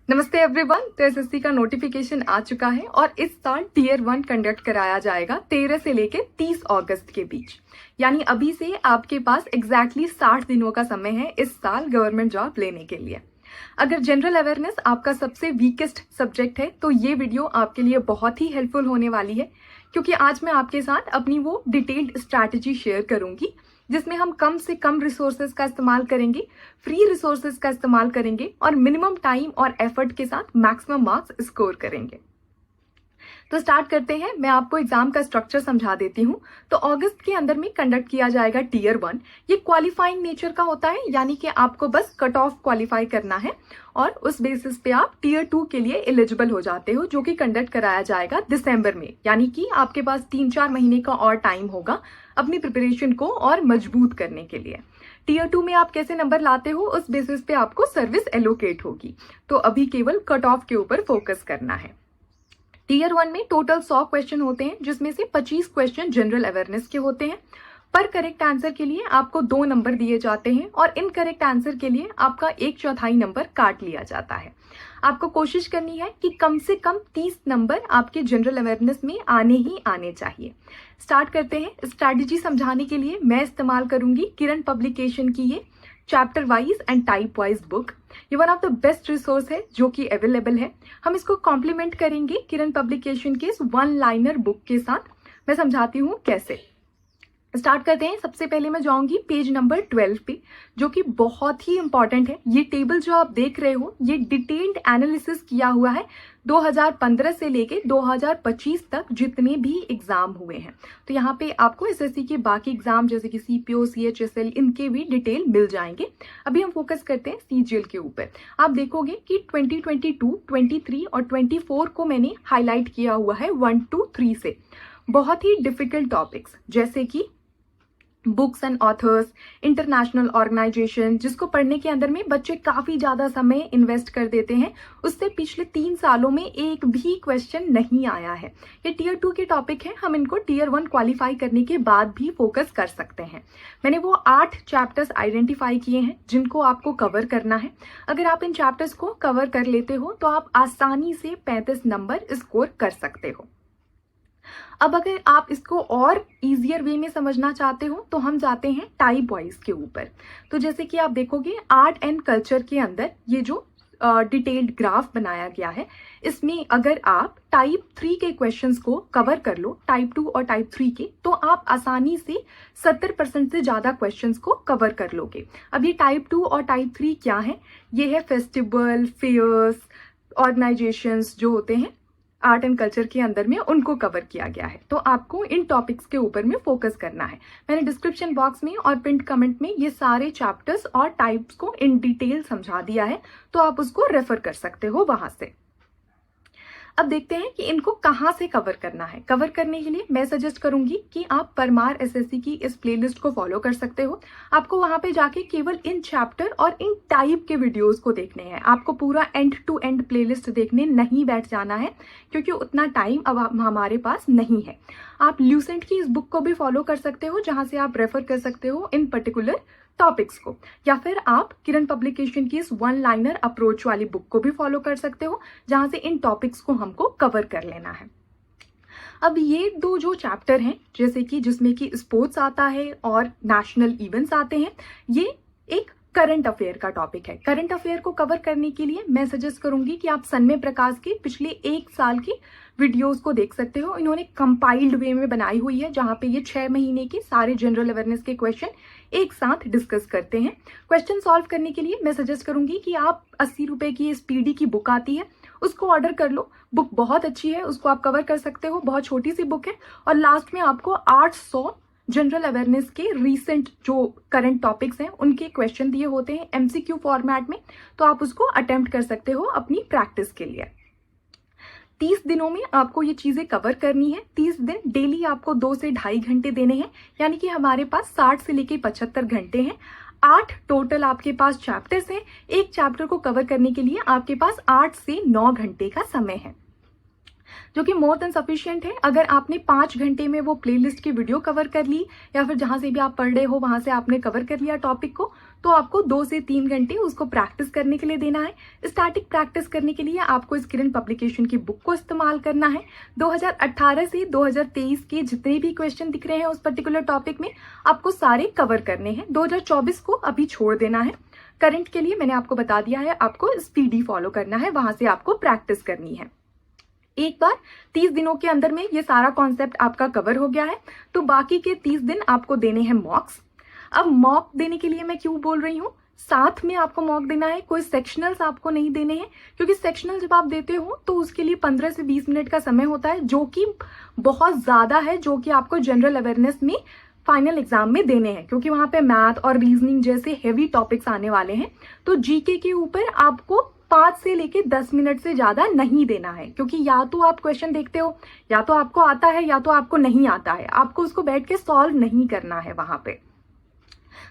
नमस्ते एवरीवन। तो एसएससी का नोटिफिकेशन आ चुका है और इस साल टीयर 1 कंडक्ट कराया जाएगा 13 से लेके 30 अगस्त के बीच। यानी अभी से आपके पास एग्जैक्टली 60 दिनों का समय है इस साल गवर्नमेंट जॉब लेने के लिए। अगर जनरल अवेयरनेस आपका सबसे वीकेस्ट सब्जेक्ट है तो ये वीडियो आपके लिए बहुत ही हेल्पफुल होने वाली है, क्योंकि आज मैं आपके साथ अपनी वो डिटेल्ड स्ट्रैटेजी शेयर करूंगी जिसमें हम कम से कम रिसोर्सेज का इस्तेमाल करेंगे, फ्री रिसोर्सेज का इस्तेमाल करेंगे और मिनिमम टाइम और एफर्ट के साथ मैक्सिमम मार्क्स स्कोर करेंगे। तो स्टार्ट करते हैं। मैं आपको एग्जाम का स्ट्रक्चर समझा देती हूँ। तो अगस्त के अंदर में कंडक्ट किया जाएगा टीयर 1। ये क्वालिफाइंग नेचर का होता है, यानी कि आपको बस कट ऑफ क्वालिफाई करना है और उस बेसिस पे आप टीयर 2 के लिए एलिजिबल हो जाते हो, जो कि कंडक्ट कराया जाएगा दिसंबर में। यानी कि आपके पास 3-4 महीने का और टाइम होगा अपनी प्रिपरेशन को और मजबूत करने के लिए। टीयर 2 में आप कैसे नंबर लाते हो उस बेसिस पे आपको सर्विस एलोकेट होगी। तो अभी केवल कट ऑफ के ऊपर फोकस करना है। टीयर 1 में टोटल 100 क्वेश्चन होते हैं, जिसमें से 25 क्वेश्चन जनरल अवेयरनेस के होते हैं। पर करेक्ट आंसर के लिए आपको 2 नंबर दिए जाते हैं और इनकरेक्ट आंसर के लिए आपका 1/4 नंबर काट लिया जाता है। आपको कोशिश करनी है कि कम से कम 30 नंबर आपके जनरल अवेयरनेस में आने ही आने चाहिए। स्टार्ट करते हैं। स्ट्रैटेजी समझाने के लिए मैं इस्तेमाल करूंगी किरण पब्लिकेशन की ये chapter wise and type wise book. ये one of the best resource है जो कि अवेलेबल है। हम इसको कॉम्प्लीमेंट करेंगे किरण पब्लिकेशन के इस 1 लाइनर बुक के साथ। मैं समझाती हूँ कैसे। स्टार्ट करते हैं। सबसे पहले मैं जाऊंगी पेज नंबर 12 पे, जो कि बहुत ही इंपॉर्टेंट है। ये टेबल जो आप देख रहे हो ये डिटेल्ड एनालिसिस किया हुआ है 2015 से लेके 2025 तक जितने भी एग्जाम हुए हैं। तो यहाँ पे आपको एसएससी के बाकी एग्जाम जैसे कि सीपीओ, सीएचएसएल, इनके भी डिटेल मिल जाएंगे। अभी हम फोकस करते हैं सीजीएल के ऊपर। आप देखोगे कि 2022, 23 और 24 को मैंने हाईलाइट किया हुआ है 1 to 3 से। बहुत ही डिफिकल्ट टॉपिक्स जैसे कि books and authors, international organisation, जिसको पढ़ने के अंदर में बच्चे काफी ज्यादा समय इन्वेस्ट कर देते हैं, उससे पिछले 3 सालों में एक भी क्वेश्चन नहीं आया है। ये टीयर 2 के टॉपिक है, हम इनको टीयर 1 क्वालिफाई करने के बाद भी फोकस कर सकते हैं। मैंने वो 8 चैप्टर्स आइडेंटिफाई किए हैं जिनको आपको कवर करना है। अगर आप इन चैप्टर्स को कवर कर लेते हो तो आप आसानी से 35 नंबर स्कोर कर सकते हो। अब अगर आप इसको और इजियर वे में समझना चाहते हो तो हम जाते हैं टाइप वाइज के ऊपर। तो जैसे कि आप देखोगे आर्ट एंड कल्चर के अंदर ये जो डिटेल्ड ग्राफ बनाया गया है, इसमें अगर आप टाइप 3 के क्वेश्चंस को कवर कर लो, टाइप 2 और टाइप 3 के, तो आप आसानी से 70% से ज्यादा क्वेश्चंस को कवर कर लोगे। अब ये टाइप 2 और टाइप 3 क्या है? ये है फेस्टिवल, फेयर्स, ऑर्गेनाइजेशंस जो होते हैं आर्ट एंड कल्चर के अंदर में, उनको कवर किया गया है। तो आपको इन टॉपिक्स के ऊपर में फोकस करना है। मैंने डिस्क्रिप्शन बॉक्स में और पिन कमेंट में ये सारे चैप्टर्स और टाइप्स को इन डिटेल समझा दिया है, तो आप उसको रेफर कर सकते हो वहां से। अब देखते हैं कि इनको कहाँ से कवर करना है। कवर करने के लिए मैं सजेस्ट करूंगी कि आप परमार एसएससी की इस प्लेलिस्ट को फॉलो कर सकते हो। आपको वहां पे जाके केवल इन चैप्टर और इन टाइप के वीडियोस को देखने हैं। आपको पूरा एंड टू एंड प्लेलिस्ट देखने नहीं बैठ जाना है, क्योंकि उतना टाइम अब हमारे पास नहीं है। आप ल्यूसेंट की इस बुक को भी फॉलो कर सकते हो, जहां से आप रेफर कर सकते हो इन पर्टिकुलर टॉपिक्स को, या फिर आप किरण पब्लिकेशन की इस 1 लाइनर अप्रोच वाली बुक को भी फॉलो कर सकते हो, जहां से इन टॉपिक्स को हमको कवर कर लेना है। अब ये 2 जो चैप्टर हैं, जैसे कि जिसमें कि स्पोर्ट्स आता है और नेशनल इवेंट्स आते हैं, ये एक करंट अफेयर का टॉपिक है। करंट अफेयर को कवर करने के लिए मैं सजेस्ट करूंगी कि आप सन्मय प्रकाश के पिछले 1 साल की वीडियोस को देख सकते हो। इन्होंने कंपाइल्ड वे में बनाई हुई है, जहां पे ये 6 महीने के सारे जनरल अवेयरनेस के क्वेश्चन एक साथ डिस्कस करते हैं। क्वेश्चन सॉल्व करने के लिए मैं सजेस्ट करूंगी कि आप 80 रुपए की इस पीडी की बुक आती है, उसको ऑर्डर कर लो। बुक बहुत अच्छी है, उसको आप कवर कर सकते हो। बहुत छोटी सी बुक है और लास्ट में आपको 800 जनरल अवेयरनेस के रीसेंट जो करंट टॉपिक्स हैं उनके क्वेश्चन दिए होते हैं एमसीक्यू फॉर्मेट में, तो आप उसको अटेम्प्ट कर सकते हो अपनी प्रैक्टिस के लिए। 30 दिनों में आपको ये चीजें कवर करनी है। 30 दिन डेली आपको 2 से 2.5 घंटे देने हैं, यानी कि हमारे पास 60 से लेके 75 घंटे हैं। 8 टोटल आपके पास चैप्टर्स हैं। एक चैप्टर को कवर करने के लिए आपके पास 8 से 9 घंटे का समय है, जो कि मोर देन सफिशिएंट है। अगर आपने 5 घंटे में वो प्लेलिस्ट की वीडियो कवर कर ली, या फिर जहां से भी आप पढ़ रहे हो वहां से आपने कवर कर लिया टॉपिक को, तो आपको 2 से 3 घंटे उसको प्रैक्टिस करने के लिए देना है। स्टैटिक प्रैक्टिस करने के लिए आपको इस किरण पब्लिकेशन की बुक को इस्तेमाल करना है। 2018 से 2023 के जितने भी क्वेश्चन दिख रहे हैं उस पर्टिकुलर टॉपिक में आपको सारे कवर करने हैं। 2024 को अभी छोड़ देना है। करंट के लिए मैंने आपको बता दिया है, आपको स्पीडी फॉलो करना है, वहां से आपको प्रैक्टिस करनी है। एक बार 30 दिनों के अंदर में ये सारा कॉन्सेप्ट आपका कवर हो गया है तो बाकी के 30 दिन आपको देने हैं मॉक्स। अब मॉक देने के लिए मैं क्यों बोल रही हूँ, साथ में आपको मॉक देना है, कोई सेक्शनल्स आपको नहीं देने हैं, क्योंकि सेक्शनल जब आप देते हो तो उसके लिए 15 से 20 मिनट का समय होता है, जो कि बहुत ज्यादा है, जो कि आपको जनरल अवेयरनेस में फाइनल एग्जाम में देने हैं, क्योंकि वहां पे मैथ और रीजनिंग जैसे हेवी टॉपिक्स आने वाले हैं। तो जीके के ऊपर आपको 5 से लेके 10 मिनट से ज्यादा नहीं देना है, क्योंकि या तो आप क्वेश्चन देखते हो, या तो आपको आता है, या तो आपको नहीं आता है, आपको उसको बैठ के सॉल्व नहीं करना है वहां पे।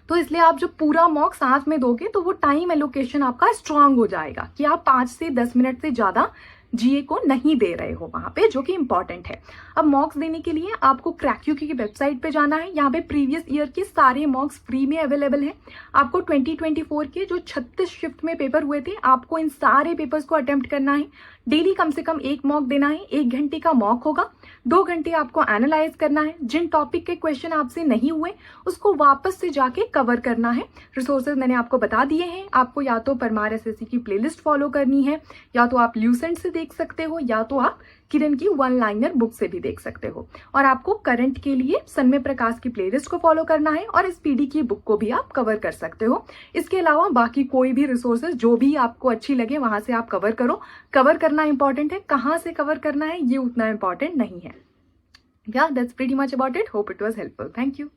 तो इसलिए आप जो पूरा मॉक साथ में दोगे तो वो टाइम एलोकेशन आपका स्ट्रांग हो जाएगा कि आप 5 से 10 मिनट से ज्यादा जीए को नहीं दे रहे हो वहां पे, जो कि इंपॉर्टेंट है। अब मॉक्स देने के लिए आपको क्रैक्यूकी की वेबसाइट पे जाना है। यहाँ पे प्रीवियस ईयर के सारे मॉक्स फ्री में अवेलेबल हैं। आपको 2024 के जो 36 शिफ्ट में पेपर हुए थे, आपको इन सारे पेपर्स को अटेम्प्ट करना है। डेली कम से कम एक मॉक देना है। 1 घंटे का मॉक होगा, 2 घंटे आपको एनालाइज करना है। जिन टॉपिक के क्वेश्चन आपसे नहीं हुए उसको वापस से जाके कवर करना है। रिसोर्सेज मैंने आपको बता दिए हैं। आपको या तो परमार एसएससी की प्लेलिस्ट फॉलो करनी है, या तो आप ल्यूसेंट से देख सकते हो, या तो आप किरण की 1 लाइनर बुक से भी देख सकते हो। और आपको करंट के लिए सन्मय प्रकाश की प्लेलिस्ट को फॉलो करना है और स्पीडी की बुक को भी आप कवर कर सकते हो। इसके अलावा बाकी कोई भी रिसोर्सेज जो भी आपको अच्छी लगे वहां से आप कवर करो। कवर करना इंपॉर्टेंट है, कहाँ से कवर करना है ये उतना इंपॉर्टेंट नहीं है। Yeah, that's pretty much about it. Hope it was helpful. Thank you.